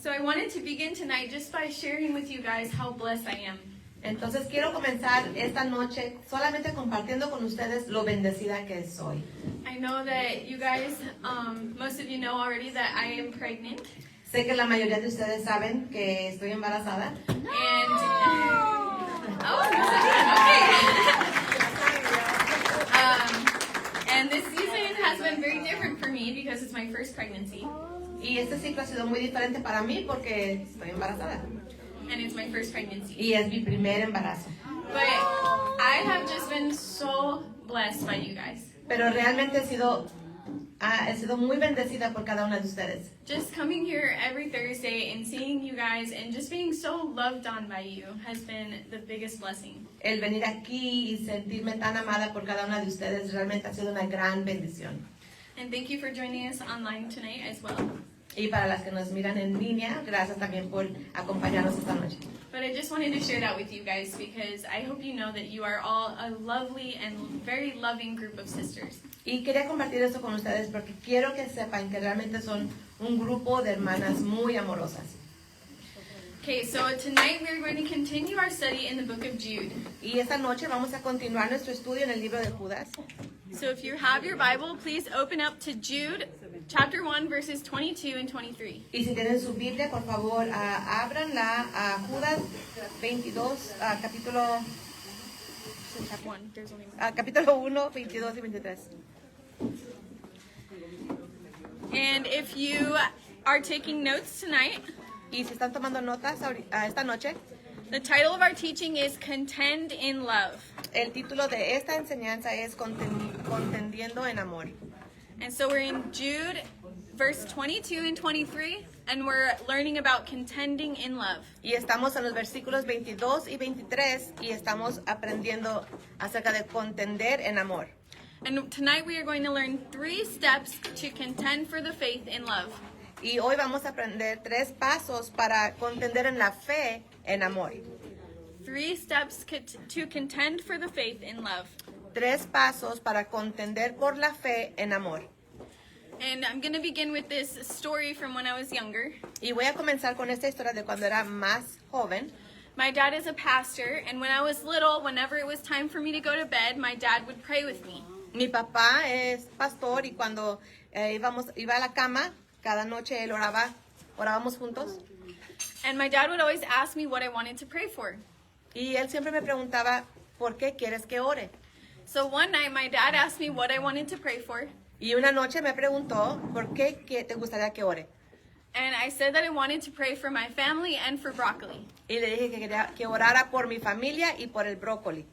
So I wanted to begin tonight just by sharing with you guys how blessed I am. Entonces quiero comenzar esta noche solamente compartiendo con ustedes lo bendecida que soy. I know that you guys, most of you know already that I am pregnant. Sé que la mayoría de ustedes saben que estoy embarazada. And oh, no sabían, okay. And this season has been very different for me because it's my first pregnancy. Y este ciclo ha sido muy diferente para mí porque estoy embarazada. And it's my first pregnancy. Y es mi primer embarazo. But I have just been so blessed by you guys. Pero realmente he sido muy bendecida por cada una de ustedes. Just coming here every Thursday and seeing you guys and just being so loved on by you has been the biggest blessing. El venir aquí y sentirme tan amada por cada una de ustedes realmente ha sido una gran bendición. And thank you for joining us online tonight as well. Y para las que nos miran en línea, gracias también por acompañarnos esta noche. But I just wanted to share that with you guys because I hope you know that you are all a lovely and very loving group of sisters. Y quería compartir esto con ustedes porque quiero que sepan que realmente son un grupo de hermanas muy amorosas. Okay, so tonight we're going to continue our study in the book of Jude. Y esta noche vamos a continuar nuestro estudio en el libro de Judas. So if you have your Bible, please open up to Jude chapter 1 verses 22 and 23. Y si tienen su Biblia, por favor, ábranla a Judas 22, capítulo Chapter 1, there's only one. capítulo 1, 22 y 23. And if you are taking notes tonight, Y si están tomando notas esta noche, the title of our teaching is Contend in Love. el título de esta enseñanza es Contendiendo en Amor. And so we're in Jude verse 22 and 23, and we're learning about contending in love. Y estamos en los versículos 22 y 23 y estamos aprendiendo acerca de contender en amor. And tonight we are going to learn 3 steps to contend for the faith in love. Y hoy vamos a aprender 3 pasos para contender en la fe en amor. 3 steps to contend for the faith in love. 3 pasos para contender por la fe en amor. And I'm going to begin with this story from when I was younger. Y voy a comenzar con esta historia de cuando era más joven. My dad is a pastor, and when I was little, whenever it was time for me to go to bed, my dad would pray with me. Mi papá es pastor y cuando iba a la cama, cada noche él orábamos juntos. And my dad would always ask me what I wanted to pray for. Y él siempre me preguntaba, ¿por qué quieres que ore? So one night, my dad asked me what I wanted to pray for. Y una noche me preguntó, ¿por qué te gustaría que ore? And I said that I wanted to pray for my family and for broccoli. Y le dije que quería que orara por mi familia y por el brócoli.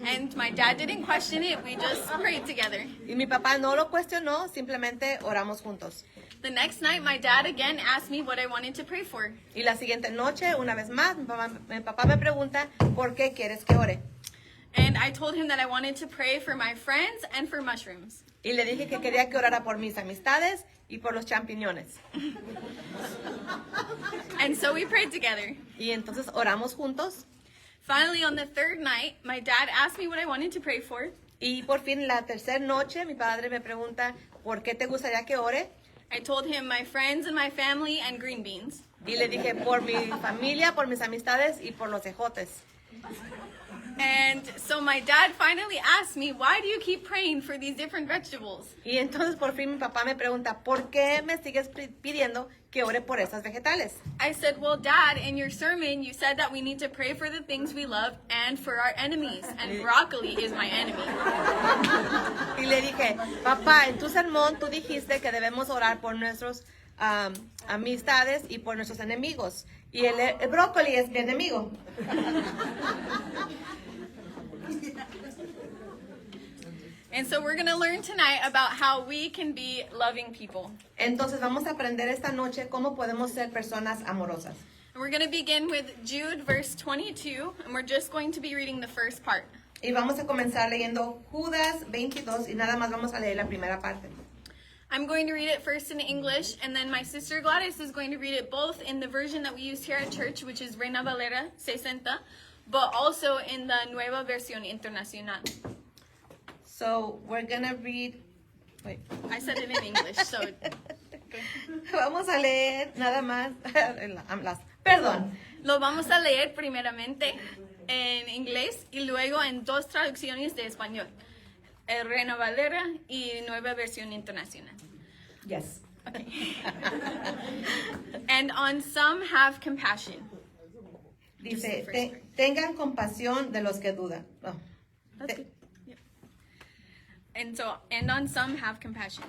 And my dad didn't question it. We just prayed together. Y mi papá no lo cuestionó, simplemente oramos juntos. The next night, my dad again asked me what I wanted to pray for. Y la siguiente noche, una vez más, mi papá me pregunta, ¿por qué quieres que ore? And I told him that I wanted to pray for my friends and for mushrooms. Y le dije que quería que orara por mis amistades y por los champiñones. And so we prayed together. Y entonces oramos juntos. Finally, on the 3rd night, my dad asked me what I wanted to pray for. Y por fin, la tercera noche, mi padre me pregunta, ¿por qué te gustaría que ore? I told him my friends and my family and green beans. Y le dije, por mi familia, por mis amistades y por los ejotes. And so my dad finally asked me, why do you keep praying for these different vegetables? Y entonces por fin mi papá me pregunta, ¿por qué me sigues pidiendo que ore por esas vegetales? I said, well, Dad, in your sermon, you said that we need to pray for the things we love and for our enemies. And broccoli is my enemy. Y le dije, papá, en tu sermón tú dijiste que debemos orar por nuestras amistades y por nuestros enemigos. Y el brócoli es mi enemigo. And so we're going to learn tonight about how we can be loving people. Entonces vamos a aprender esta noche cómo podemos ser personas amorosas. And we're going to begin with Jude verse 22, and we're just going to be reading the first part. Y vamos a comenzar leyendo Judas 22 y nada más vamos a leer la primera parte. I'm going to read it first in English, and then my sister Gladys is going to read it both in the version that we use here at church, which is Reina Valera 60, but also in the Nueva Versión Internacional. So we're gonna read. Wait. I said it in English, so Vamos a leer nada más perdón. Lo vamos a leer primeramente en inglés y luego en dos traducciones de español. El Reina Valera y Nueva Versión Internacional. Yes. And on some have compassion. Dice, tengan compasión de los que dudan. Oh. That's good. Yep. And on some have compassion.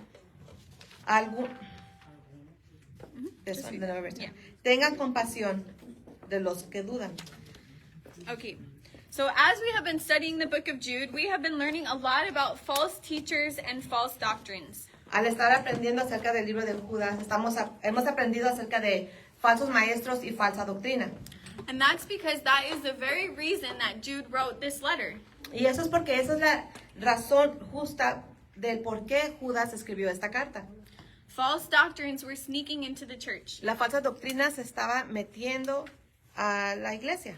This one, the Nueva Versión. Yeah. Tengan compasión de los que dudan. Okay. So as we have been studying the book of Jude, we have been learning a lot about false teachers and false doctrines. Al estar aprendiendo acerca del libro de Judas, hemos aprendido acerca de falsos maestros y falsa doctrina. And that's because that is the very reason that Jude wrote this letter. Y eso es porque esa es la razón justa del por qué Judas escribió esta carta. False doctrines were sneaking into the church. La falsa doctrina se estaba metiendo a la iglesia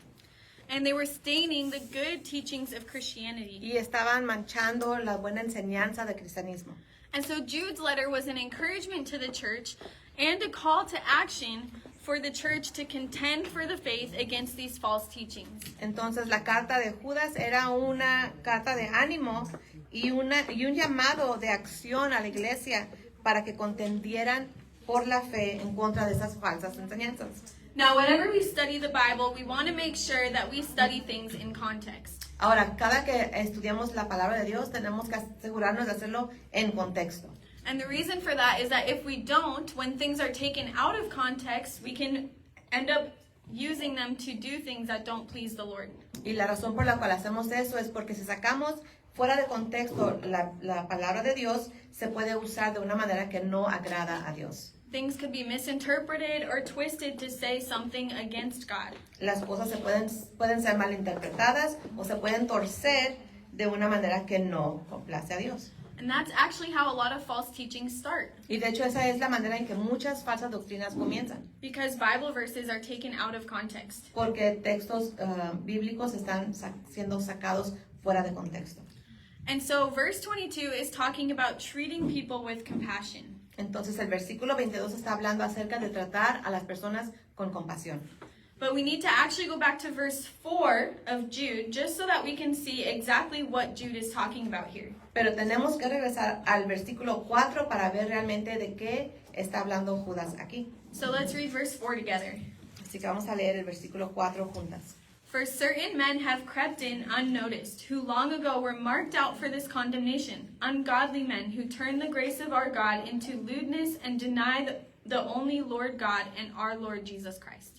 And they were staining the good teachings of Christianity. y estaban manchando la buena enseñanza del cristianismo. And so Jude's letter was an encouragement to the church and a call to action for the church to contend for the faith against these false teachings. Entonces la carta de Judas era una carta de ánimo y un llamado de acción a la iglesia para que contendieran por la fe en contra de esas falsas enseñanzas. Now, whenever we study the Bible, we want to make sure that we study things in context. Ahora, cada que estudiamos la palabra de Dios, tenemos que asegurarnos de hacerlo en contexto. And the reason for that is that if we don't, when things are taken out of context, we can end up using them to do things that don't please the Lord. Y la razón por la cual hacemos eso es porque si sacamos fuera de contexto la palabra de Dios, se puede usar de una manera que no agrada a Dios. Things could be misinterpreted or twisted to say something against God. Las cosas pueden ser malinterpretadas o se pueden torcer de una manera que no complace a Dios. And that's actually how a lot of false teachings start. Y de hecho esa es la manera en que muchas falsas doctrinas comienzan. Because Bible verses are taken out of context. Porque textos bíblicos están siendo sacados fuera de contexto. And so verse 22 is talking about treating people with compassion. Entonces el versículo 22 está hablando acerca de tratar a las personas con compasión. But we need to actually go back to verse 4 of Jude just so that we can see exactly what Jude is talking about here. Pero tenemos que regresar al versículo 4 para ver realmente de qué está hablando Judas aquí. So let's read verse 4 together. Así que vamos a leer el versículo 4 juntas. For certain men have crept in unnoticed, who long ago were marked out for this condemnation, ungodly men who turn the grace of our God into lewdness and deny the only Lord God and our Lord Jesus Christ.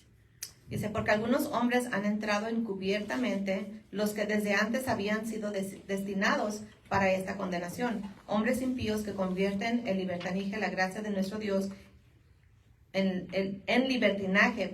Dice, porque algunos hombres han entrado encubiertamente, los que desde antes habían sido destinados para esta condenación, hombres impíos que convierten en libertinaje la gracia de nuestro Dios, en libertinaje,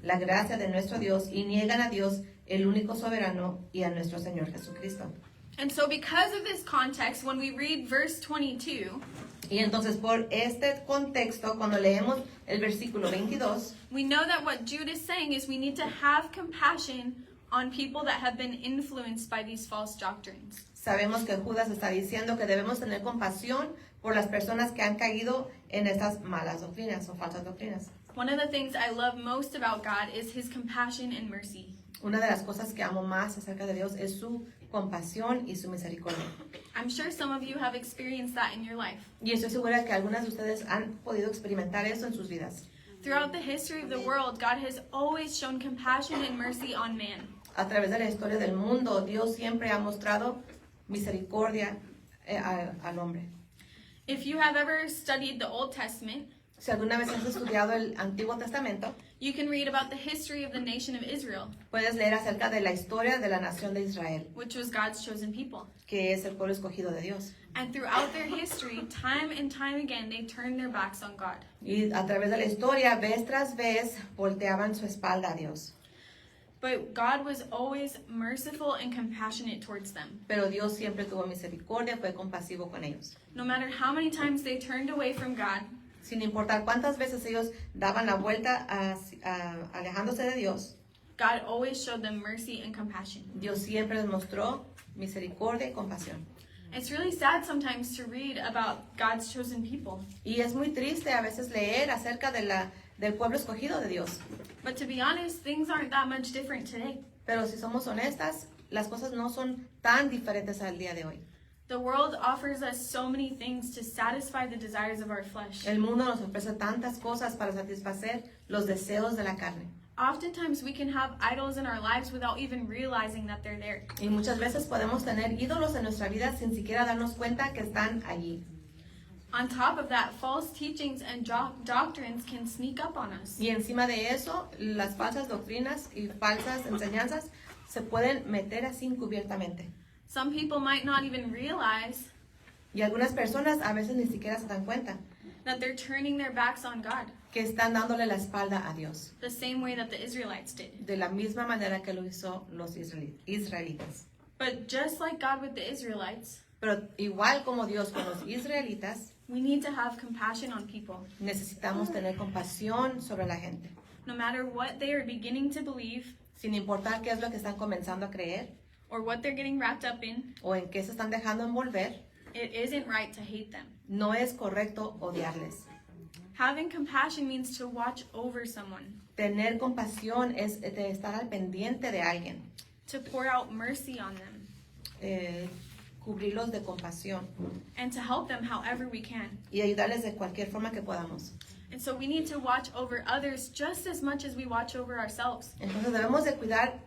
la gracia de nuestro Dios y niegan a Dios, el único soberano, y a nuestro Señor Jesucristo. And so because of this context, when we read verse 22, y entonces por este contexto, cuando leemos el versículo 22, we know that what Jude is saying is we need to have compassion on people that have been influenced by these false doctrines. Sabemos que Judas está diciendo que debemos tener compasión por las personas que han caído en estas malas doctrinas o falsas doctrinas. One of the things I love most about God is his compassion and mercy. Una de las cosas que amo más acerca de Dios es su compasión y su misericordia. I'm sure some of you have experienced that in your life. Y estoy segura que algunas de ustedes han podido experimentar eso en sus vidas. Throughout the history of the world, God has always shown compassion and mercy on man. A través de la historia del mundo, Dios siempre ha mostrado misericordia al hombre. If you have ever studied the Old Testament, Si alguna vez has estudiado el Antiguo Testamento, you can read about the history of the nation of Israel, puedes leer acerca de la historia de la nación de Israel, which was God's chosen people. que es el pueblo escogido de Dios. And throughout their history, time and time again, they turned their backs on God. Y a través de la historia, vez tras vez, volteaban su espalda a Dios. But God was always merciful and compassionate towards them. Pero Dios siempre tuvo misericordia, fue compasivo con ellos. No matter how many times they turned away from God, Sin importar cuántas veces ellos daban la vuelta alejándose de Dios, God always showed them mercy and compassion. Dios siempre les mostró misericordia y compasión. It's really sad sometimes to read about God's chosen people. Y es muy triste a veces leer acerca del pueblo escogido de Dios. But to be honest, things aren't that much different today. Pero si somos honestas, las cosas no son tan diferentes al día de hoy. The world offers us so many things to satisfy the desires of our flesh. El mundo nos ofrece tantas cosas para satisfacer los deseos de la carne. Oftentimes we can have idols in our lives without even realizing that they're there. Y muchas veces podemos tener ídolos en nuestra vida sin siquiera darnos cuenta que están allí. On top of that, false teachings and doctrines can sneak up on us. Y encima de eso, las falsas doctrinas y falsas enseñanzas se pueden meter así encubiertamente. Some people might not even realize Y algunas personas a veces ni siquiera se dan cuenta that they're turning their backs on God, que están dándole la espalda a Dios, the same way that the Israelites did. de la misma manera que lo hizo los israelitas. But just like God with the Israelites, Pero igual como Dios con los israelitas, we need to have compassion on people. necesitamos tener compasión sobre la gente, No matter what they are beginning to believe sin importar qué es lo que están comenzando a creer or what they're getting wrapped up in, o en qué se están dejando envolver. it isn't right to hate them. No es correcto odiarles. Having compassion means to watch over someone, Tener compasión es de estar al pendiente de alguien, to pour out mercy on them, cubrirlos de compasión and to help them however we can. y ayudarles de cualquier forma que podamos. And so we need to watch over others just as much as we watch over ourselves. Entonces debemos de cuidar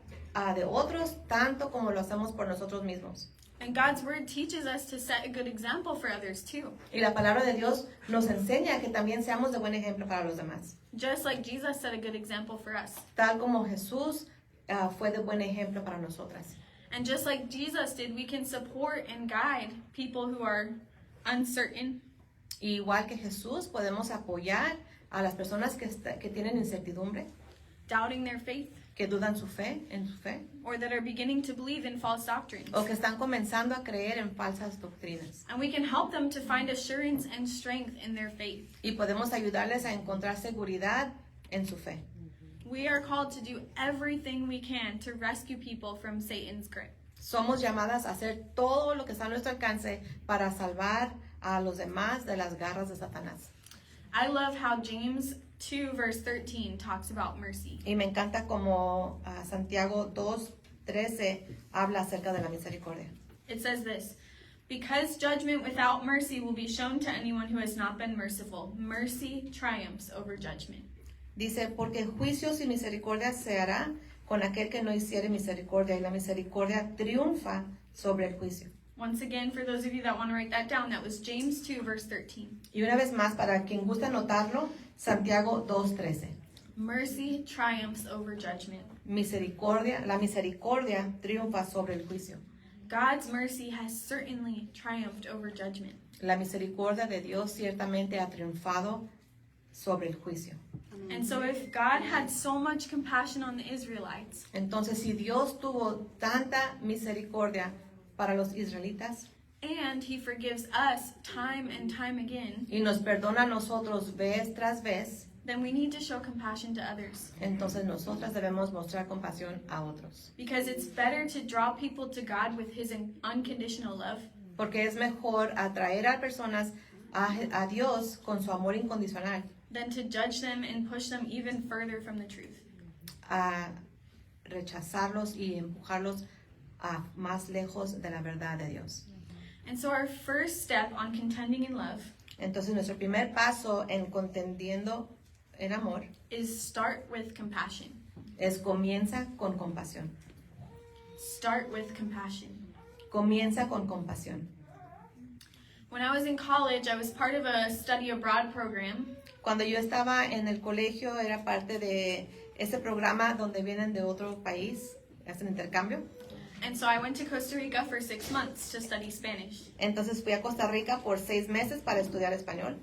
de otros tanto como lo hacemos por nosotros mismos. And God's word teaches us to set a good example for others too. Y la palabra de Dios nos enseña que también seamos de buen ejemplo para los demás. Just like Jesus set a good example for us. Tal como Jesús fue de buen ejemplo para nosotras. And just like Jesus did, we can support and guide people who are uncertain, Igual que Jesús, podemos apoyar a las personas que tienen incertidumbre, doubting their faith, que dudan en su fe, or that are beginning to believe in false doctrines. o que están comenzando a creer en falsas doctrinas. And we can help them to find assurance and strength in their faith. Y podemos ayudarles a encontrar seguridad en su fe. We are called to do everything we can to rescue people from Satan's grip. Somos llamadas a hacer todo lo que está a nuestro alcance para salvar a los demás de las garras de Satanás. I love how James 2 verse 13 talks about mercy. Y me encanta como Santiago 2:13 habla acerca de la misericordia. It says this, because judgment without mercy will be shown to anyone who has not been merciful. Mercy triumphs over judgment. Dice, porque juicio sin misericordia se hará con aquel que no hiciere misericordia, y la misericordia triunfa sobre el juicio. Once again, for those of you that want to write that down, that was James 2 verse 13. Y una vez más, para quien guste anotarlo, Santiago 2:13. Mercy triumphs over judgment. La misericordia triunfa sobre el juicio. God's mercy has certainly triumphed over judgment. La misericordia de Dios ciertamente ha triunfado sobre el juicio. And so if God had so much compassion on the Israelites, Entonces, si Dios tuvo tanta misericordia para los israelitas and he forgives us time and time again, y nos perdona a nosotros vez tras vez, then we need to show compassion to others. entonces nosotras debemos mostrar compasión a otros. Because it's better to draw people to God with his unconditional love Porque es mejor atraer a personas a Dios con su amor incondicional, than to judge them and push them even further from the truth. a rechazarlos y empujarlos a más lejos de la verdad de Dios. And so our first step on contending in love Entonces nuestro primer paso en contendiendo en amor is start with compassion. comienza con compasión. Start with compassion. Comienza con compasión. When I was in college, I was part of a study abroad program. Cuando yo estaba en el colegio era parte de ese programa donde vienen de otro país, hacen intercambio. And so I went to Costa Rica for 6 months to study Spanish. Entonces fui a Costa Rica por 6 meses para estudiar español.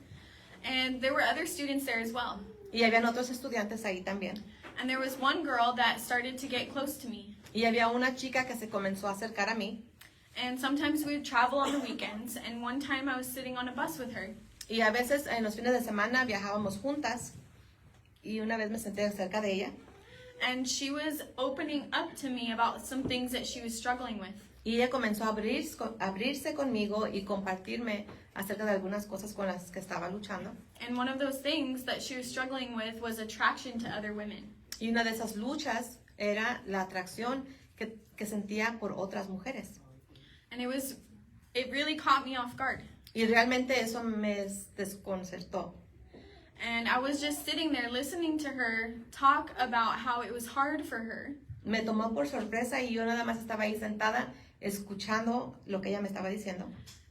And there were other students there as well. Y habían otros estudiantes ahí también. And there was one girl that started to get close to me. Y había una chica que se comenzó a acercar a mí. And sometimes we would travel on the weekends. And one time I was sitting on a bus with her. Y a veces en los fines de semana viajábamos juntas. Y una vez me senté cerca de ella. And she was opening up to me about some things that she was struggling with. Y ella comenzó a abrirse conmigo y compartirme acerca de algunas cosas con las que estaba luchando. And one of those things that she was struggling with was attraction to other women. Y una de esas luchas era la atracción que sentía por otras mujeres. And it really caught me off guard. Y realmente eso me desconcertó. And I was just sitting there listening to her talk about how it was hard for her. Me tomó por sorpresa y yo nada más estaba ahí sentada escuchando lo que ella me estaba diciendo.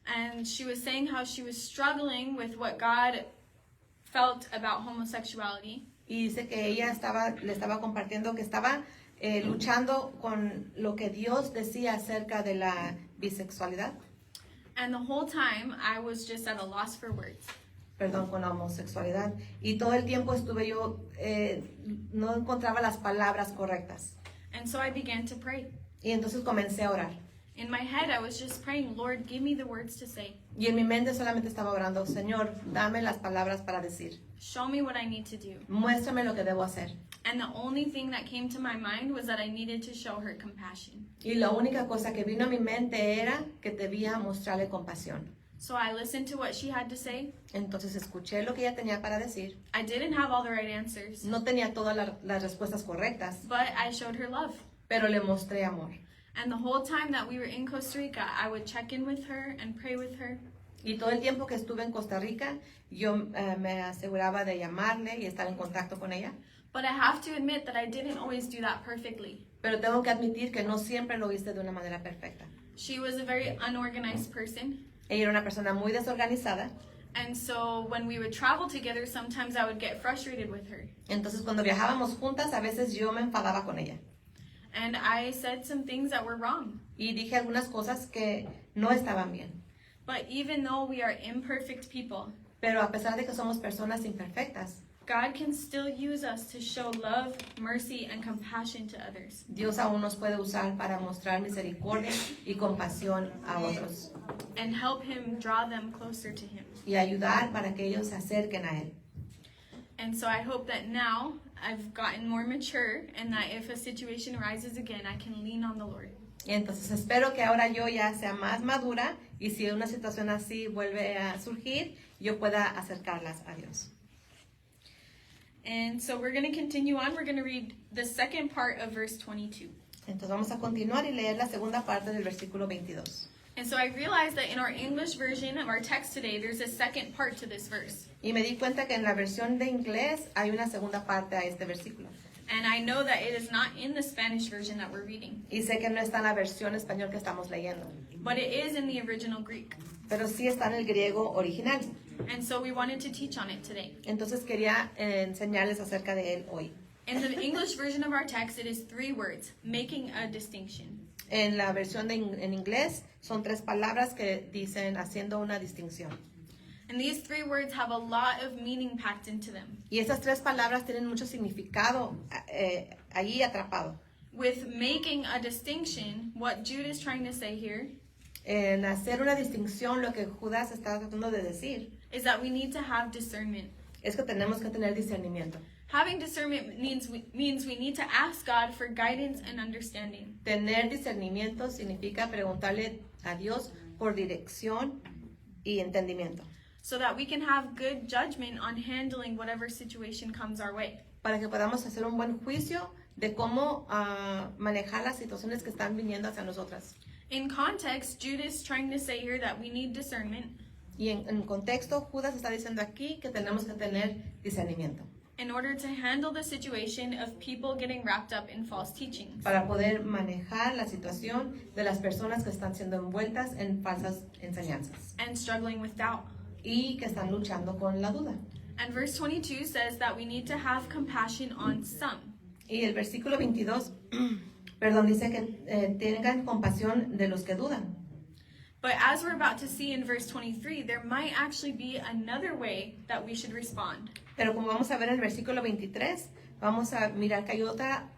And she was saying how she was struggling with what God felt about homosexuality. Y dice que ella le estaba compartiendo que estaba luchando con lo que Dios decía acerca de la bisexualidad. And the whole time I was just at a loss for words. Perdón, con la homosexualidad. Y todo el tiempo estuve yo, no encontraba las palabras correctas. And so I began to pray. Y entonces comencé a orar. In my head, I was just praying, Lord, give me the words to say. Y en mi mente solamente estaba orando, Señor, dame las palabras para decir. Show me what I need to do. Muéstrame lo que debo hacer. And the only thing that came to my mind was that I needed to show her compassion. Y la única cosa que vino a mi mente era que debía mostrarle compasión. So I listened to what she had to say. Entonces escuché lo que ella tenía para decir. I didn't have all the right answers, No tenía todas las respuestas correctas, but I showed her love. pero le mostré amor. And the whole time that we were in Costa Rica, I would check in with her and pray with her. Y todo el tiempo que estuve en Costa Rica, yo me aseguraba de llamarle y estar en contacto con ella. But I have to admit that I didn't always do that perfectly. Pero tengo que admitir que no siempre lo hice de una manera perfecta. She was a very unorganized person. Ella era una persona muy desorganizada. And so when we would travel together, sometimes I would get frustrated with her. Entonces cuando viajábamos juntas, a veces yo me enfadaba con ella. And I said some things that were wrong. Y dije algunas cosas que no estaban bien. But even though we are imperfect people, Pero a pesar de que somos personas imperfectas, God can still use us to show love, mercy, and compassion to others. Dios aún nos puede usar para mostrar misericordia y compasión a otros. And help Him draw them closer to Him. Y ayudar para que ellos se acerquen a Él. And so I hope that now I've gotten more mature and that if a situation arises again, I can lean on the Lord. Y entonces espero que ahora yo ya sea más madura y si una situación así vuelve a surgir, yo pueda acercarlas a Dios. And so we're going to continue on. We're going to read the second part of verse 22. Entonces vamos a continuar y leer la segunda parte del versículo 22. And so I realized that in our English version of our text today, there's a second part to this verse. Y me di cuenta que en la versión de inglés hay una segunda parte a este versículo. And I know that it is not in the Spanish version that we're reading, Y sé que no está en la versión español que estamos leyendo, but it is in the original Greek. pero sí está en el griego original. And so we wanted to teach on it today. Entonces quería enseñarles acerca de él hoy. In the English version of our text, it is 3 words, making a distinction. En la versión en inglés son 3 palabras que dicen haciendo una distinción. And these 3 words have a lot of meaning packed into them. Y esas 3 palabras tienen mucho significado allí atrapado. With making a distinction, what Jude is trying to say here En hacer una distinción, lo que Judas está tratando de decir is that we need to have discernment. es que tenemos que tener discernimiento. Having discernment means we need to ask God for guidance and understanding. Tener discernimiento significa preguntarle a Dios por dirección y entendimiento, So that we can have good judgment on handling whatever situation comes our way. para que podamos hacer un buen juicio de cómo manejar las situaciones que están viniendo hacia nosotras. In context, Jude is trying to say here that we need discernment Y en contexto, Judas está diciendo aquí que tenemos que tener discernimiento in order to handle the situation of people getting wrapped up in false teachings. para poder manejar la situación de las personas que están siendo envueltas en falsas enseñanzas And struggling with doubt. y que están luchando con la duda. And verse 22 says that we need to have compassion on some. Y el versículo 22, dice que tengan compasión de los que dudan. But as we're about to see in verse 23, there might actually be another way that we should respond. Pero como vamos a ver en el versículo 23, vamos a mirar que hay otra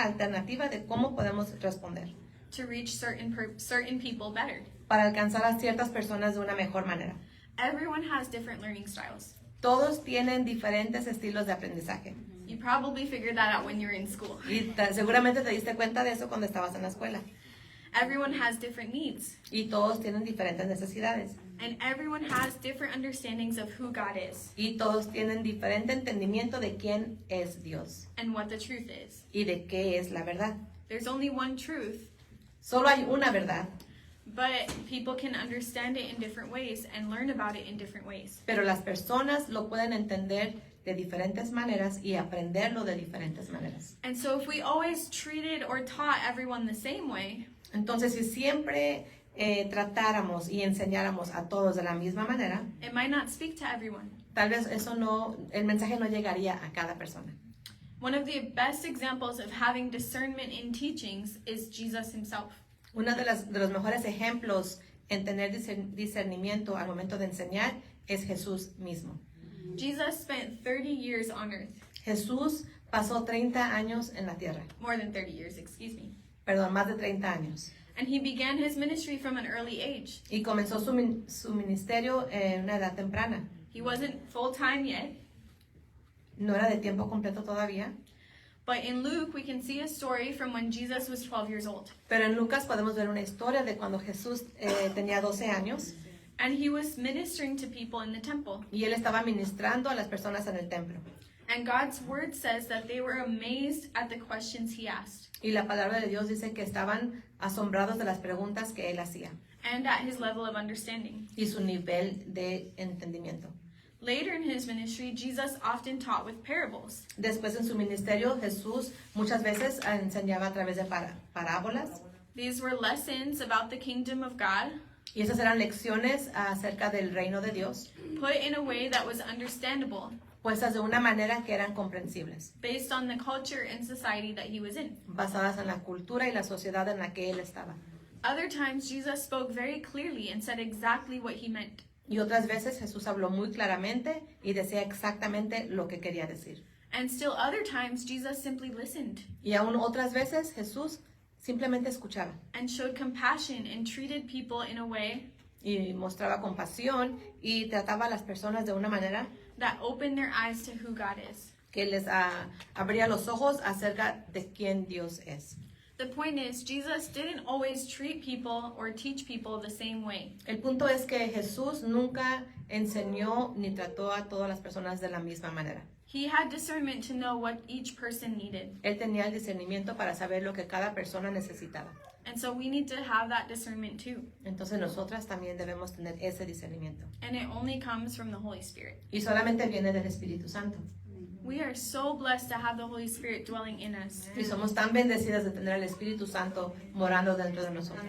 alternativa de cómo podemos responder To reach certain people better. para alcanzar a ciertas personas de una mejor manera. Everyone has different learning styles. Todos tienen diferentes estilos de aprendizaje. You probably figured that out when you were in school. Y seguramente te diste cuenta de eso cuando estabas en la escuela. Everyone has different needs. y todos tienen diferentes necesidades. And everyone has different understandings of who God is Y todos tienen diferente entendimiento de quién es Dios and what the truth is. y de qué es la verdad. There's only one truth, Solo hay una verdad, but people can understand it in different ways and learn about it in different ways. pero las personas lo pueden entender de diferentes maneras y aprenderlo de diferentes maneras. And so if we always treated or taught everyone the same way, Entonces, si siempre tratáramos y enseñáramos a todos de la misma manera, it might not speak to everyone. tal vez el mensaje no llegaría a cada persona. One of the best examples of having discernment in teachings is Jesus himself. Uno de los mejores ejemplos en tener discernimiento al momento de enseñar es Jesús mismo. Jesus spent 30 years on earth. Jesús pasó 30 años en la tierra, More than 30 years, excuse me. perdón, más de 30 años. And he began his ministry from an early age. Y comenzó su ministerio en una edad temprana. He wasn't full-time yet, No era de tiempo completo todavía, but in Luke we can see a story from when Jesus was 12 years old. pero en Lucas podemos ver una historia de cuando Jesús tenía 12 años And he was ministering to people in the temple. y él estaba ministrando a las personas en el templo. And God's word says that they were amazed at the questions he asked Y la palabra de Dios dice que estaban asombrados de las preguntas que él hacía and at his level of understanding. y su nivel de entendimiento. Later in his ministry, Jesus often taught with parables. Después en su ministerio, Jesús muchas veces enseñaba a través de parábolas. These were lessons about the kingdom of God Y esas eran lecciones acerca del reino de Dios, put in a way that was understandable puestas de una manera que eran comprensibles, based on the culture and society that he was in. basadas en la cultura y la sociedad en la que él estaba. Other times, Jesus spoke very clearly and said exactly what he meant. Y otras veces Jesús habló muy claramente y decía exactamente lo que quería decir. And still other times, Jesus simply listened Y aún otras veces Jesús simplemente escuchaba and showed compassion and treated people in a way y mostraba compasión y trataba a las personas de una manera that opened their eyes to who God is. que les abría los ojos acerca de quién Dios es. The point is, Jesus didn't always treat people or teach people the same way. El punto es que Jesús nunca enseñó ni trató a todas las personas de la misma manera. He had discernment to know what each person needed. Él tenía el discernimiento para saber lo que cada persona necesitaba. And so we need to have that discernment too. Entonces nosotras también debemos tener ese discernimiento. And it only comes from the Holy Spirit. Y solamente viene del Espíritu Santo. We are so blessed to have the Holy Spirit dwelling in us, Y somos tan bendecidas de tener al Espíritu Santo morando dentro de nosotros,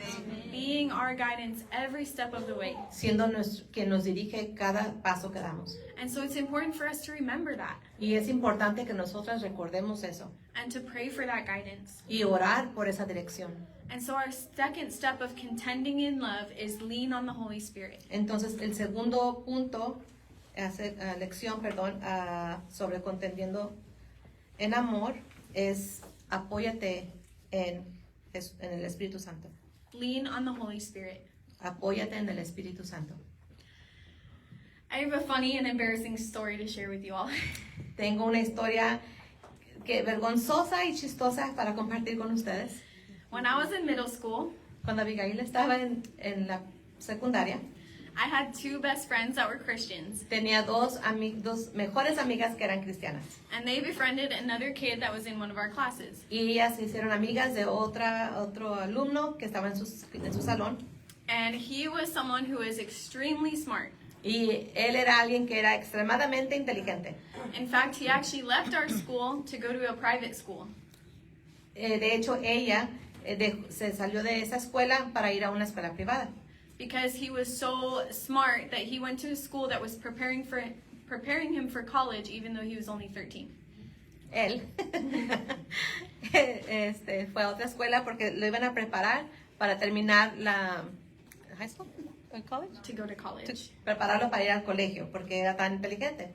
being our guidance every step of the way. siendo quien nos dirige cada paso que damos. And so it's important for us to remember that Y es importante que nosotras recordemos eso and to pray for that guidance. y orar por esa dirección. And so our second step of contending in love is lean on the Holy Spirit. Entonces, el segundo punto, lección, sobre contendiendo en amor es apóyate en el Espíritu Santo. Lean on the Holy Spirit. Apóyate en el Espíritu Santo. I have a funny and embarrassing story to share with you all. Tengo una historia vergonzosa y chistosa para compartir con ustedes. When I was in middle school, Cuando Abigail estaba en la secundaria, I had two best friends that were Christians, tenía dos mejores amigas que eran cristianas. and they befriended another kid that was in one of our classes. Y ellas se hicieron amigas de otro alumno que estaba en su salón. And he was someone who was extremely smart. Y él era alguien que era extremadamente inteligente. In fact, he actually left our school to go to a private school. De hecho, ella se salió de esa escuela para ir a una escuela privada. Because he was so smart that he went to a school that was preparing him for college, even though he was only 13. Él fue a otra escuela porque lo iban a preparar para terminar la high school, college, To go to college. prepararlo para ir al colegio porque era tan inteligente.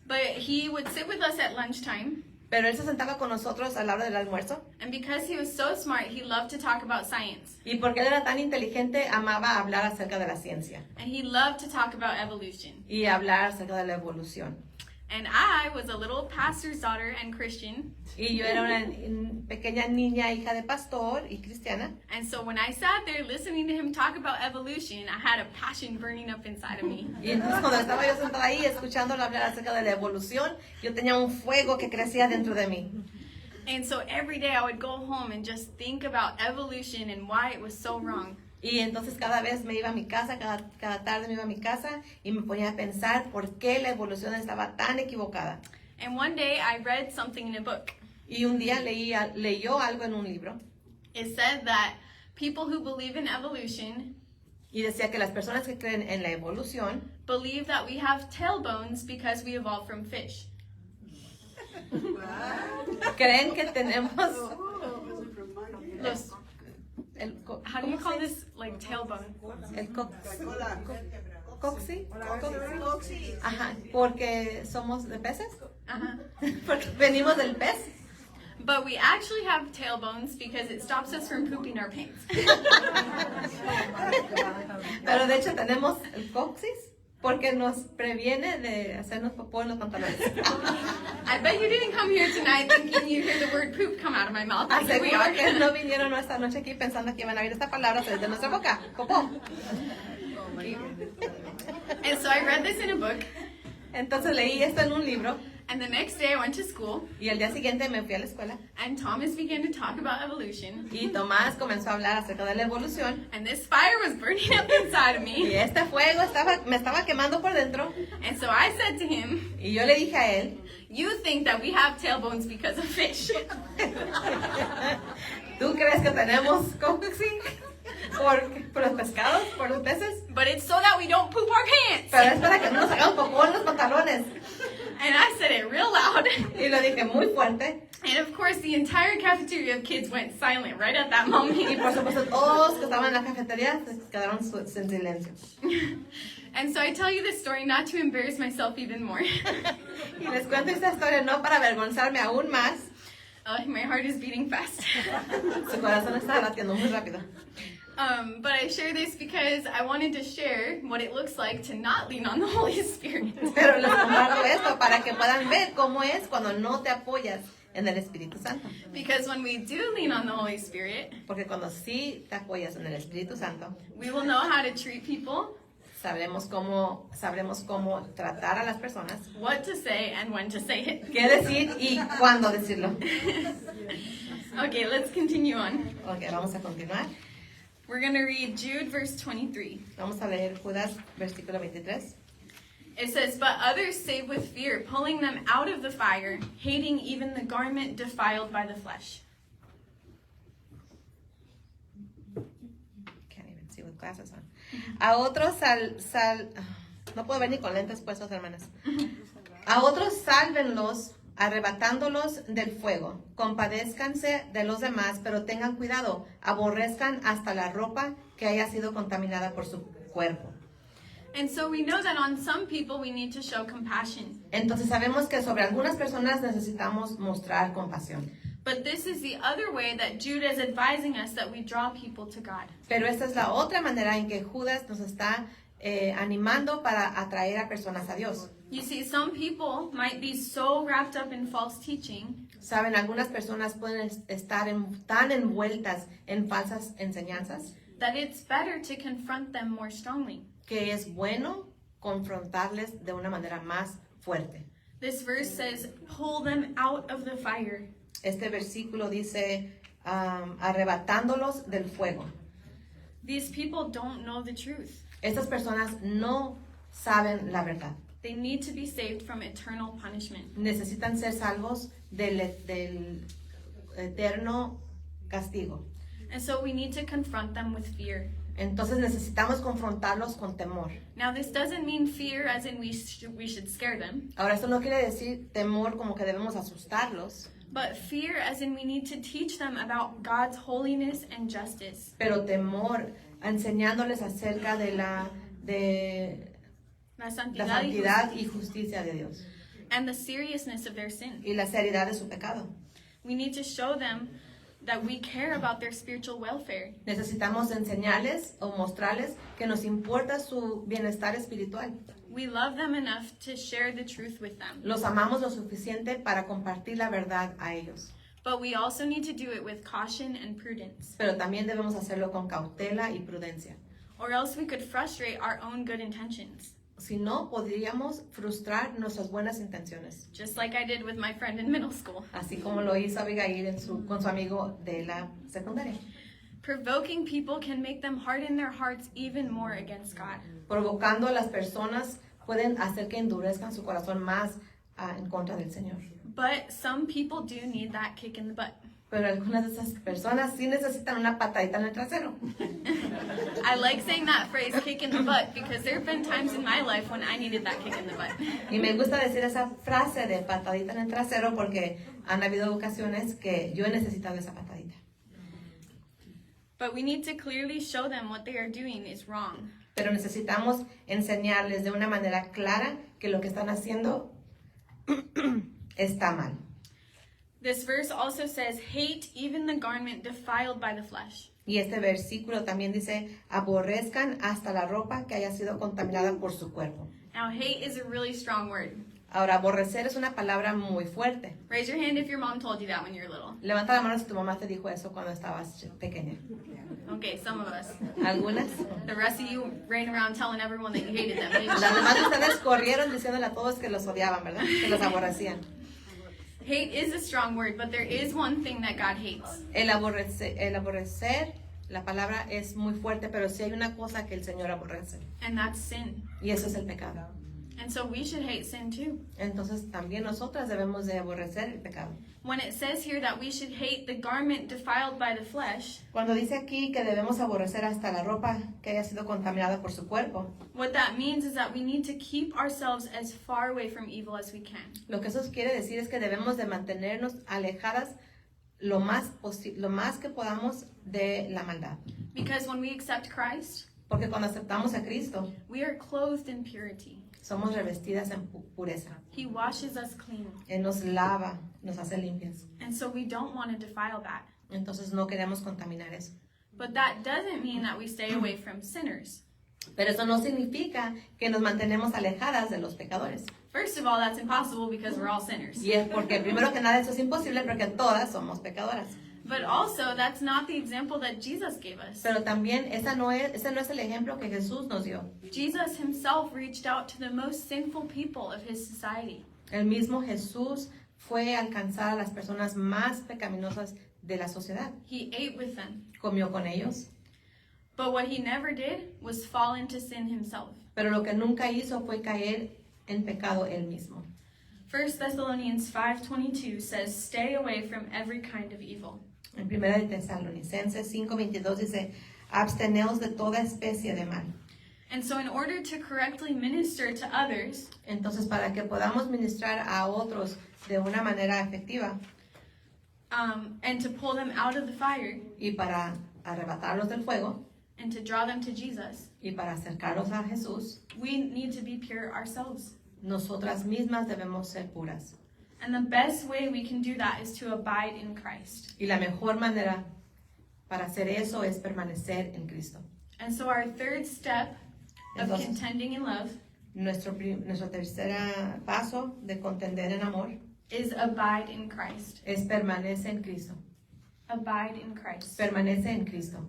But he would sit with us at lunchtime, Pero él se sentaba con nosotros a la hora del almuerzo and because he was so smart, he loved to talk about science. y porque él era tan inteligente amaba hablar acerca de la ciencia And he loved to talk about evolution. y hablar acerca de la evolución. And I was a little pastor's daughter and Christian. Y yo era una pequeña niña, hija de pastor y cristiana. And so when I sat there listening to him talk about evolution, I had a passion burning up inside of me. Y entonces cuando estaba yo sentada ahí escuchándolo hablar acerca de la evolución, yo tenía un fuego que crecía dentro de mí. And so every day I would go home and just think about evolution and why it was so wrong. Y entonces cada vez me iba a mi casa, cada tarde me iba a mi casa y me ponía a pensar por qué la evolución estaba tan equivocada. And one day I read something in a book. Y un día leyó algo en un libro It said that people who believe in evolution y decía que las personas que creen en la evolución believe that we have tailbones because we evolved from fish. creen que tenemos Los, how do you call this, like tailbone? el coxi. Ajá, porque somos de peces, Uh-huh. porque venimos del pez. But we actually have tailbones because it stops us from pooping our pants. Pero de hecho tenemos el coxis porque nos previene de hacernos popó en los pantalones. I bet you didn't come here tonight thinking you hear the word poop come out of my mouth. But here we Aseguro are. que no vinieron esta noche aquí pensando que iban a oír esta palabra desde nuestra boca, popó. And so I read this in a book, Entonces leí esto en un libro and the next day I went to school, y el día siguiente me fui a la escuela and Thomas began to talk about evolution, y Tomás comenzó a hablar acerca de la evolución and this fire was burning up inside of y me. este fuego me estaba quemando por dentro And so I said to him, y yo le dije a él, you think that we have tailbones because of fish. ¿tú crees que tenemos coxis por los pescados, por los peces? But it's so that we don't poop our pants. Pero es para que no nos hagamos popó en los pantalones. And I said it real loud. Y lo dije muy fuerte. And of course, the entire cafeteria of kids went silent right at that Y moment. por supuesto todos que estaban en la cafetería se quedaron en silencio. And so I tell you this story not to embarrass myself even more. Y les cuento esta historia no para avergonzarme aún más. My heart is beating fast. Su corazón está latiendo muy rápido. But I share this because I wanted to share what it looks like to not lean on the Holy Spirit. Pero les comparto esto para que puedan ver cómo es cuando no te apoyas en el Espíritu Santo. Because when we do lean on the Holy Spirit, Porque cuando sí te apoyas en el Espíritu Santo, we will know how to treat people, sabremos cómo tratar a las personas, what to say, and when to say it. qué decir y cuándo decirlo. Okay, let's continue on. Ok, vamos a continuar. We're going to read Jude verse 23. Vamos a leer Judas, versículo 23. It says, but others save with fear, pulling them out of the fire, hating even the garment defiled by the flesh. Can't even see with glasses on. A otros no puedo ver ni con lentes puestos, hermanas. A otros sálvenlos arrebatándolos del fuego. Compadézcanse de los demás, pero tengan cuidado. Aborrezcan hasta la ropa que haya sido contaminada por su cuerpo. And so we know that on some people we need to show compassion. Entonces sabemos que sobre algunas personas necesitamos mostrar compasión. But this is the other way that Jude is advising us that we draw people to God. Pero esta es la otra manera en que Judas nos está animando para atraer a personas a Dios. You see, some people might be so wrapped up in false teaching Saben, algunas personas pueden estar tan envueltas en falsas enseñanzas that it's better to confront them more strongly. que es bueno confrontarles de una manera más fuerte. This verse says, pull them out of the fire. Este versículo dice, arrebatándolos del fuego. These people don't know the truth. Estas personas no saben la verdad. They need to be saved from eternal punishment. Necesitan ser salvos del eterno castigo. And so we need to confront them with fear. Entonces necesitamos confrontarlos con temor. Now, this doesn't mean fear as in we should scare them, Ahora, esto no quiere decir temor como que debemos asustarlos, but fear as in we need to teach them about God's holiness and justice, pero temor enseñándoles acerca de la la santidad, santidad y justicia de Dios and the seriousness of their sin. y la seriedad de su pecado. We need to show them that we care about their spiritual welfare. Necesitamos enseñarles o mostrarles que nos importa su bienestar espiritual. We love them enough to share the truth with them. Los amamos lo suficiente para compartir la verdad a ellos. But we also need to do it with caution and prudence, Pero también debemos hacerlo con cautela y prudencia. or else we could frustrate our own good intentions, Si no, podríamos frustrar nuestras buenas intenciones. just like I did with my friend in middle school. Así como lo hizo Abigail con su amigo de la secundaria. Provoking people can make them harden their hearts even more against God. Provocando a las personas pueden hacer que endurezcan su corazón más en contra del Señor. But some people do need that kick in the butt. Pero algunas de esas personas sí necesitan una patadita en el trasero. I like saying that phrase, kick in the butt, because there have been times in my life when I needed that kick in the butt. Y me gusta decir esa frase de patadita en el trasero porque han habido ocasiones que yo he necesitado esa patadita. But we need to clearly show them what they are doing is wrong. Pero necesitamos enseñarles de una manera clara que lo que están haciendo está mal. This verse also says, hate even the garment defiled by the flesh. Y este versículo también dice, aborrezcan hasta la ropa que haya sido contaminada por su cuerpo. Now, hate is a really strong word. Ahora, aborrecer es una palabra muy fuerte. Raise your hand if your mom told you that when you were little. Levanta la mano si tu mamá te dijo eso cuando estabas pequeña. Okay, some of us. ¿Algunas? The rest of you ran around telling everyone that you hated them. Las demás de ustedes corrieron diciéndole a todos que los odiaban, ¿verdad? Que los aborrecían. Hate is a strong word, but there is one thing that God hates. El aborrecer, la palabra es muy fuerte, pero sí hay una cosa que el Señor aborrece. And that's sin. Y eso es el pecado. And so we should hate sin too. Entonces también nosotras debemos de aborrecer el pecado. When it says here that we should hate the garment defiled by the flesh, Cuando dice aquí que debemos aborrecer hasta la ropa que haya sido contaminada por su cuerpo, what that means is that we need to keep ourselves as far away from evil as we can. lo que eso quiere decir es que debemos de mantenernos alejadas lo más que podamos de la maldad. Because when we accept Christ, Porque cuando aceptamos a Cristo, we are clothed in purity. somos revestidas en pureza. He washes us clean. Él nos lava, nos hace limpias. And so we don't want to defile that. Entonces no queremos contaminar eso. But that doesn't mean that we stay away from sinners. Pero eso no significa que nos mantenemos alejadas de los pecadores. First of all, that's impossible because we're all sinners. Y es porque primero que nada eso es imposible porque todas somos pecadoras. But also, that's not the example that Jesus gave us. Pero también ese no es el ejemplo que Jesús nos dio. Jesus himself reached out to the most sinful people of his society. El mismo Jesús fue a alcanzar a las personas más pecaminosas de la sociedad. He ate with them. Comió con ellos. But what he never did was fall into sin himself. Pero lo que nunca hizo fue caer en pecado él mismo. 1 Thessalonians 5:22 says, "Stay away from every kind of evil." En 1 de Tesalonicenses 5:22 dice, absteneos de toda especie de mal. And so in order to correctly minister to others, Entonces, para que podamos ministrar a otros de una manera efectiva and to pull them out of the fire y para arrebatarlos del fuego and to draw them to Jesus, y para acercarlos a Jesús, we need to be pure ourselves. nosotras mismas debemos ser puras. And the best way we can do that is to abide in Christ. Y la mejor manera para hacer eso es permanecer en Cristo. And so our third step of Entonces, contending in love nuestro tercer paso de contender en amor is abide in Christ. es permanece en Cristo. Abide in Christ. Permanece en Cristo.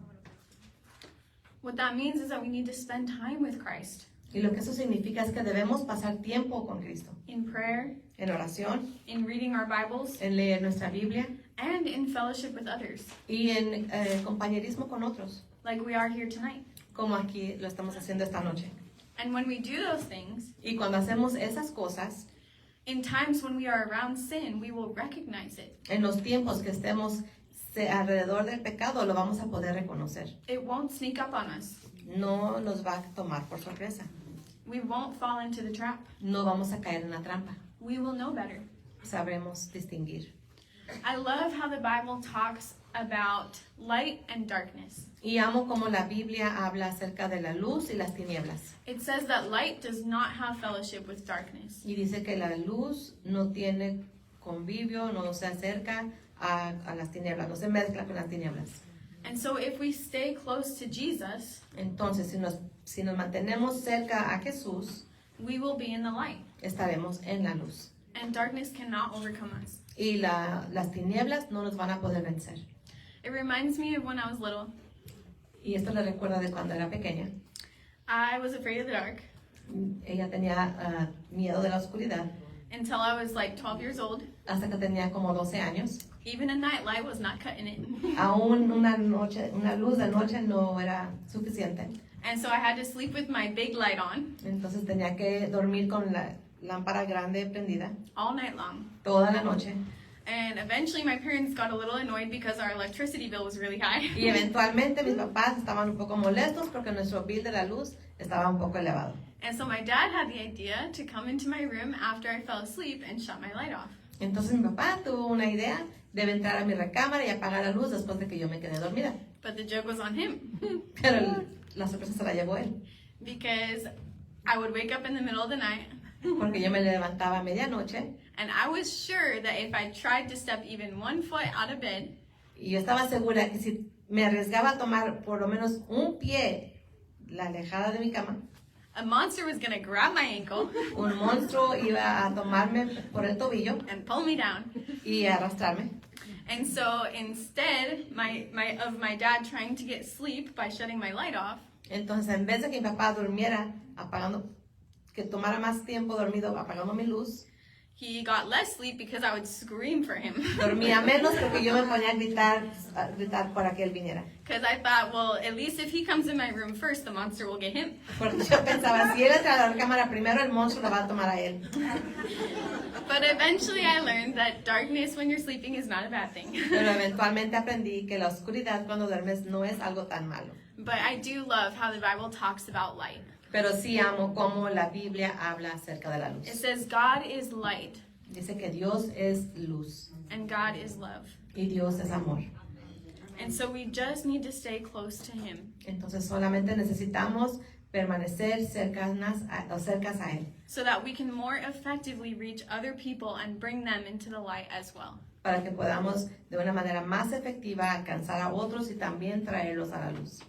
What that means is that we need to spend time with Christ Y lo que eso significa es que debemos pasar tiempo con Cristo. in prayer, En oración, in reading our Bibles, en leer nuestra Biblia and in fellowship with others, y en compañerismo con otros, like we are here tonight. como aquí lo estamos haciendo esta noche. And when we do those things, Y cuando hacemos esas cosas, in times when we are around sin, we will recognize it. en los tiempos que estemos alrededor del pecado, lo vamos a poder reconocer. It won't sneak up on us. No nos va a tomar por sorpresa. We won't fall into the trap. No vamos a caer en la trampa. We will know better. Sabremos distinguir. I love how the Bible talks about light and darkness. Y amo como la Biblia habla acerca de la luz y las tinieblas. It says that light does not have fellowship with darkness. Y dice que la luz no tiene convivio, no se acerca a las tinieblas, no se mezcla con las tinieblas. And so if we stay close to Jesus, Entonces, si nos mantenemos cerca a Jesús, we will be in the light, estaremos en la luz. and darkness cannot overcome us. Y las tinieblas no nos van a poder vencer. It reminds me of when I was little. Y esto le recuerda de cuando era pequeña. I was afraid of the dark Ella tenía miedo de la oscuridad until I was like 12 years old. hasta que tenía como 12 años. Even a nightlight was not cutting it. Aún una luz de noche no era suficiente. And so I had to sleep with my big light on Entonces tenía que dormir con la lámpara grande prendida all night long. toda la noche. And eventually my parents got a little annoyed because our electricity bill was really high. Y eventualmente mis papás estaban un poco molestos porque nuestro bill de la luz estaba un poco elevado. And so my dad had the idea to come into my room after I fell asleep and shut my light off. Entonces mi papá tuvo una idea de entrar a mi recámara y apagar la luz después de que yo me quedé dormida. But the joke was on him Pero la sorpresa se la llevó él, because I would wake up in the middle of the night porque yo me levantaba a medianoche and I was sure that if I tried to step even 1 foot out of bed, y yo estaba segura que si me arriesgaba a tomar por lo menos un pie la alejada de mi cama, a monster was going to grab my ankle un monstruo iba a tomarme por el tobillo and pull me down. y a arrastrarme. And so instead of my dad trying to get sleep by shutting my light off, Entonces, en vez de que mi papá durmiera que tomara más tiempo dormido apagando mi luz, he got less sleep because I would scream for him. dormía menos porque yo me ponía a gritar para que él viniera. Because I thought, well, at least if he comes in my room first, the monster will get him. Porque yo pensaba, si él entra a la cámara primero, el monstruo lo va a tomar a él. But eventually I learned that darkness when you're sleeping is not a bad thing. Pero eventualmente aprendí que la oscuridad cuando duermes no es algo tan malo. But I do love how the Bible talks about light. Pero sí amo cómo la Biblia habla acerca de la It luz. says God is light Dice que Dios es luz and God is love. y Dios es amor. And so we just need to stay close to him Entonces solamente necesitamos permanecer cercanas cercas a Él so that we can more effectively reach other people and bring them into the light as well. para que podamos de una manera más efectiva alcanzar a otros y también traerlos a la luz.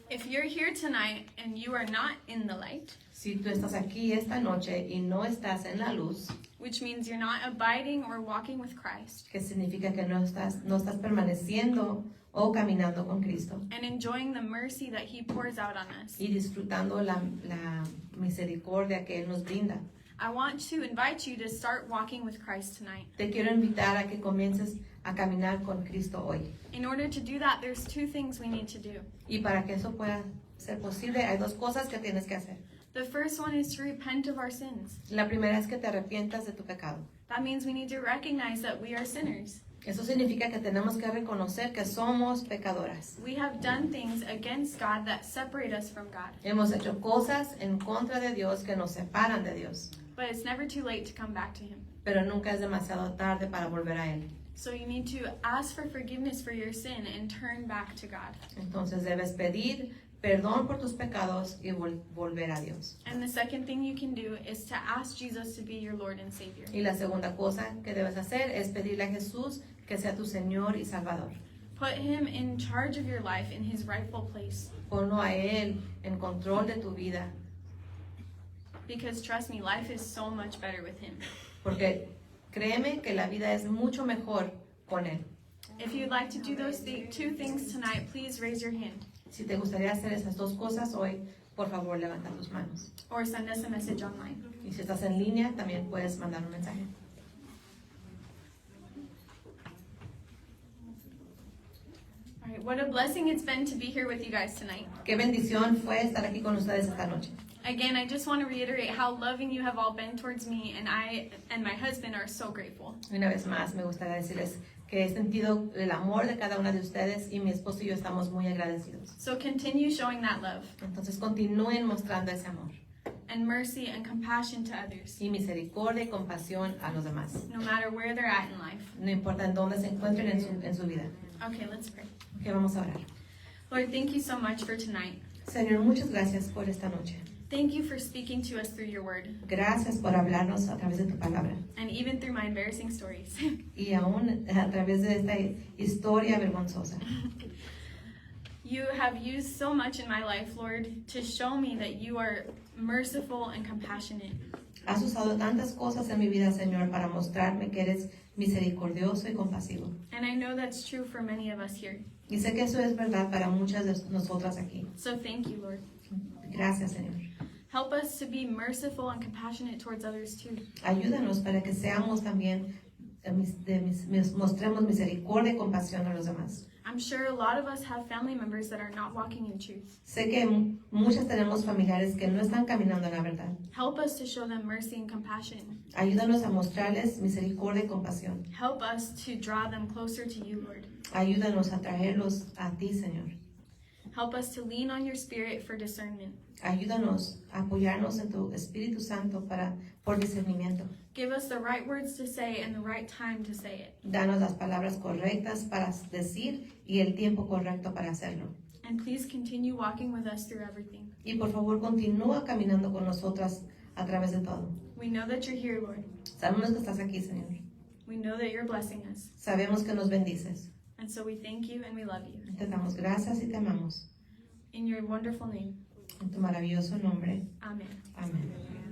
If you're here tonight and you are not in the light, Si tú estás aquí esta noche y no estás en la luz, which means you're not abiding or walking with Christ que significa que no estás permaneciendo o caminando con Cristo and enjoying the mercy that he pours out on us, y disfrutando la misericordia que Él nos brinda. I want to invite you to start walking with Christ tonight. Te quiero invitar a que comiences a caminar con Cristo hoy. In order to do that, there's 2 things we need to do. Y para que eso pueda ser posible, hay 2 cosas que tienes que hacer. The first one is to repent of our sins. La primera es que te arrepientas de tu pecado. That means we need to recognize that we are sinners. Eso significa que tenemos que reconocer que somos pecadoras. We have done things against God that separate us from God. Hemos hecho cosas en contra de Dios que nos separan de Dios. But it's never too late to come back to him. Pero nunca es demasiado tarde para volver a Él. So you need to ask for forgiveness for your sin and turn back to God. Entonces debes pedir perdón por tus pecados y volver a Dios. And the second thing you can do is to ask Jesus to be your Lord and Savior. Y la segunda cosa que debes hacer es pedirle a Jesús que sea tu Señor y Salvador. Put him in charge of your life in his rightful place. Ponlo a Él en control de tu vida, Because trust me, life is so much better with him. porque créeme que la vida es mucho mejor con Él. If you'd like to do those 2 things tonight, please raise your hand Si te gustaría hacer esas 2 cosas hoy, por favor levanta tus manos. or send us a message online. Y si estás en línea, también puedes mandar un mensaje. All right, what a blessing it's been to be here with you guys tonight. Qué bendición fue estar aquí con ustedes esta noche. Again, I just want to reiterate how loving you have all been towards me, and I and my husband are so grateful. Una vez más, me gustaría decirles que he sentido el amor de cada una de ustedes y mi esposo y yo estamos muy agradecidos. So continue showing that love Entonces continúen mostrando ese amor and mercy and compassion to others, y misericordia y compasión a los demás. no matter where they're at in life. No importa en dónde se encuentren en su vida. Okay, let's pray. Ok, vamos a orar. Lord, thank you so much for tonight. Señor, muchas gracias por esta noche. Thank you for speaking to us through your word Gracias por hablarnos a través de tu palabra and even through my embarrassing stories. y aún a través de esta historia vergonzosa. You have used so much in my life, Lord, to show me that you are merciful and compassionate. Has usado tantas cosas en mi vida, Señor, para mostrarme que eres misericordioso y compasivo. And I know that's true for many of us here. Y sé que eso es verdad para muchas de nosotras aquí. So thank you, Lord. Gracias, Señor. Help us to be merciful and compassionate towards others too. Ayúdanos para que seamos también, mostremos misericordia y compasión a los demás. I'm sure a lot of us have family members that are not walking in truth. Sé que muchas tenemos familiares que no están caminando en la verdad. Help us to show them mercy and compassion. Ayúdanos a mostrarles misericordia y compasión. Help us to draw them closer to you, Lord. Ayúdanos a traerlos a ti, Señor. Help us to lean on your Spirit for discernment. Ayúdanos a apoyarnos en tu Espíritu Santo por discernimiento. Give us the right words to say and the right time to say it. Danos las palabras correctas para decir y el tiempo correcto para hacerlo. And please continue walking with us through everything. Y por favor, continúa caminando con nosotras a través de todo. We know that you're here, Lord. Sabemos que estás aquí, Señor. We know that you're blessing us. Sabemos que nos bendices. And so we thank you and we love you. Te damos gracias y te amamos. In your wonderful name. En tu maravilloso nombre. Amen. Amén.